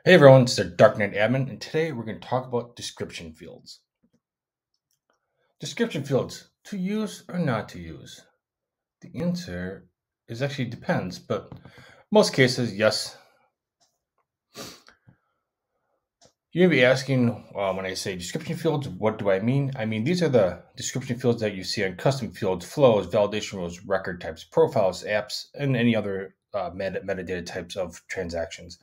Hey everyone, it's the Darknet Admin, and today we're going to talk about description fields. Description fields, to use or not to use? The answer is actually depends, but most cases, yes. You may be asking, when I say description fields, what do I mean? I mean, these are the description fields that you see on custom fields, flows, validation rules, record types, profiles, apps, and any other metadata types of transactions.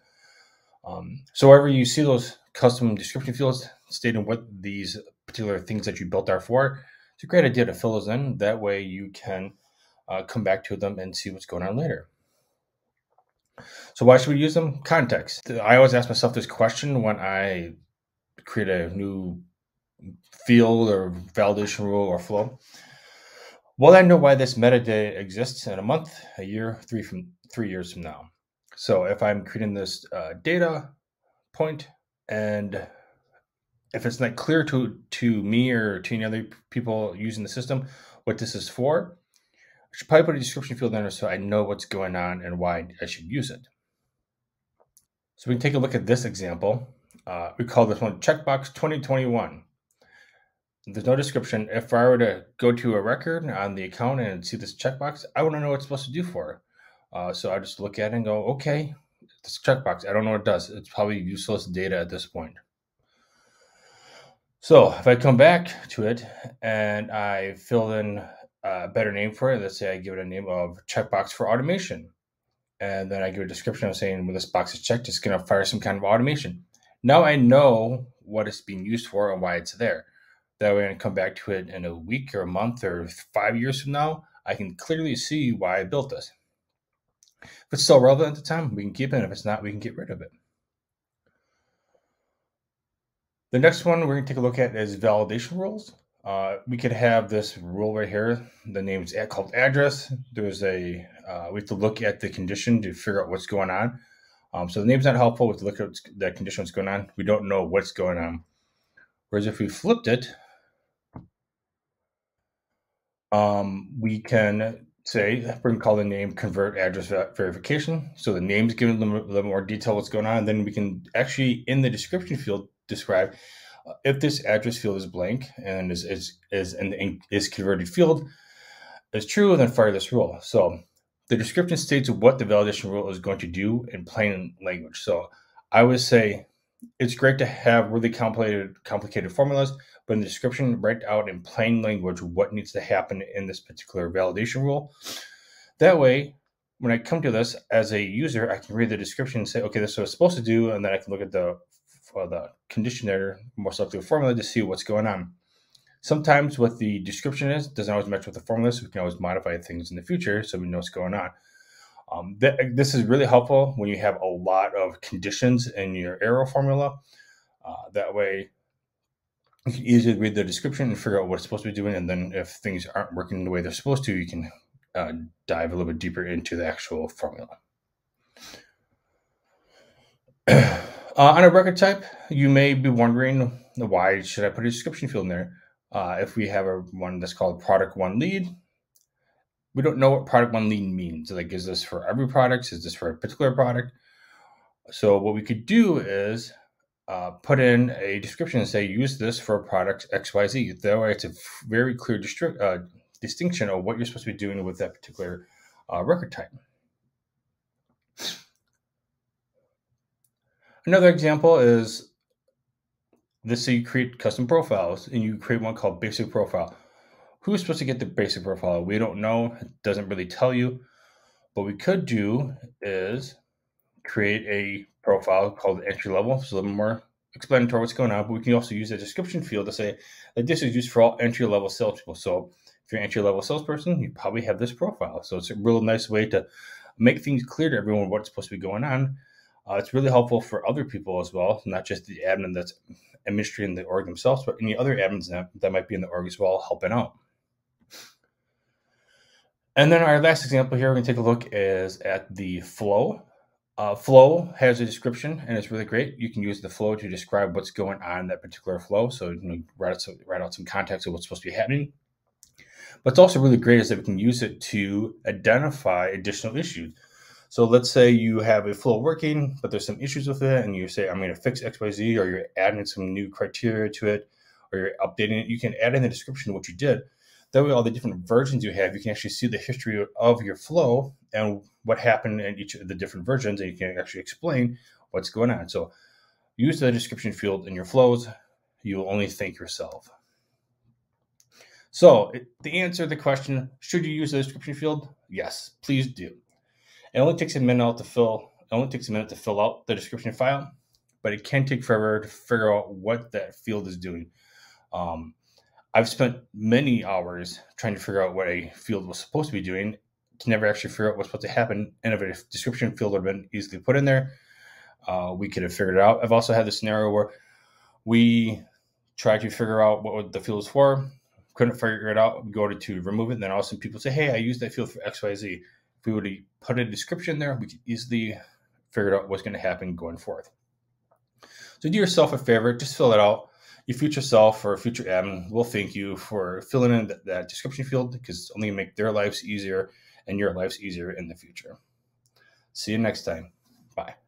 So wherever you see those custom description fields stating what these particular things that you built are for, it's a great idea to fill those in. That way you can come back to them and see what's going on later. So why should we use them? Context. I always ask myself this question when I create a new field or validation rule or flow. Will I know why this metadata exists in a month, a year, 3 years from now? So if I'm creating this data point and if it's not clear to me or to any other people using the system what this is for, I should probably put a description field in there so I know what's going on and why I should use it. So we can take a look at this example. We call this one checkbox 2021. There's no description. If I were to go to a record on the account and see this checkbox, I want to know what it's supposed to do for. So I just look at it and go, okay, this checkbox, I don't know what it does. It's probably useless data at this point. So if I come back to it and I fill in a better name for it, let's say I give it a name of checkbox for automation. And then I give a description of saying when this box is checked, it's going to fire some kind of automation. Now I know what it's being used for and why it's there. That way, when I come back to it in a week or a month or 5 years from now, I can clearly see why I built this. If it's still relevant at the time, we can keep it. And if it's not, we can get rid of it. The next one we're going to take a look at is validation rules. We could have this rule right here. The name is called address. There's we have to look at the condition to figure out what's going on. So the name's not helpful. We have to look at the condition, what's going on. We don't know what's going on. Whereas if we flipped it, we can say, we're going to call the name convert address verification. So the name's given them a little more detail what's going on. And then we can actually, in the description field, describe if this address field is blank and is converted field is true, then fire this rule. So the description states what the validation rule is going to do in plain language. So I would say it's great to have really complicated formulas, but in the description, write out in plain language what needs to happen in this particular validation rule. That way, when I come to this as a user, I can read the description and say, okay, this is what it's supposed to do, and then I can look at the condition there, most likely the formula, to see what's going on. Sometimes what the description doesn't always match with the formula, so we can always modify things in the future so we know what's going on. This is really helpful when you have a lot of conditions in your arrow formula. That way, you can easily read the description and figure out what it's supposed to be doing. And then if things aren't working the way they're supposed to, you can dive a little bit deeper into the actual formula. On a record type, you may be wondering, why should I put a description field in there? If we have one that's called product one lead, we don't know what product one lead means. Like, is this for every product? Is this for a particular product? So what we could do is put in a description and say, use this for product XYZ. That way it's a very clear distinction of what you're supposed to be doing with that particular record type. Another example is, let's say you create custom profiles and you create one called basic profile. Who's supposed to get the basic profile? We don't know. It doesn't really tell you. What we could do is create a profile called entry level. It's a little more explanatory what's going on, but we can also use a description field to say that this is used for all entry level salespeople. So if you're an entry level salesperson, you probably have this profile. So it's a real nice way to make things clear to everyone what's supposed to be going on. It's really helpful for other people as well, not just the admin that's administrating the org themselves, but any other admins that might be in the org as well, helping out. And then our last example here, we're going to take a look is at the flow. Flow has a description, and it's really great. You can use the flow to describe what's going on in that particular flow. So you can write out some context of what's supposed to be happening. But it's also really great is that we can use it to identify additional issues. So let's say you have a flow working, but there's some issues with it, and you say, I'm going to fix XYZ, or you're adding some new criteria to it, or you're updating it. You can add in the description of what you did. That way, all the different versions you have, you can actually see the history of your flow and what happened in each of the different versions, and you can actually explain what's going on. So use the description field in your flows. You will only thank yourself. So to answer the question, should you use the description field? Yes, please do. It only takes a minute to fill. It only takes a minute to fill out the description file, but it can take forever to figure out what that field is doing. I've spent many hours trying to figure out what a field was supposed to be doing, to never actually figure out what's supposed to happen. And if a description field would have been easily put in there, we could have figured it out. I've also had the scenario where we tried to figure out what the field was for, couldn't figure it out, we go to remove it, and then all of a sudden people say, hey, I used that field for XYZ. If we would have put a description there, we could easily figure out what's going to happen going forth. So do yourself a favor, just fill it out. Your future self or future admin will thank you for filling in that description field, because it's only going to make their lives easier and your lives easier in the future. See you next time. Bye.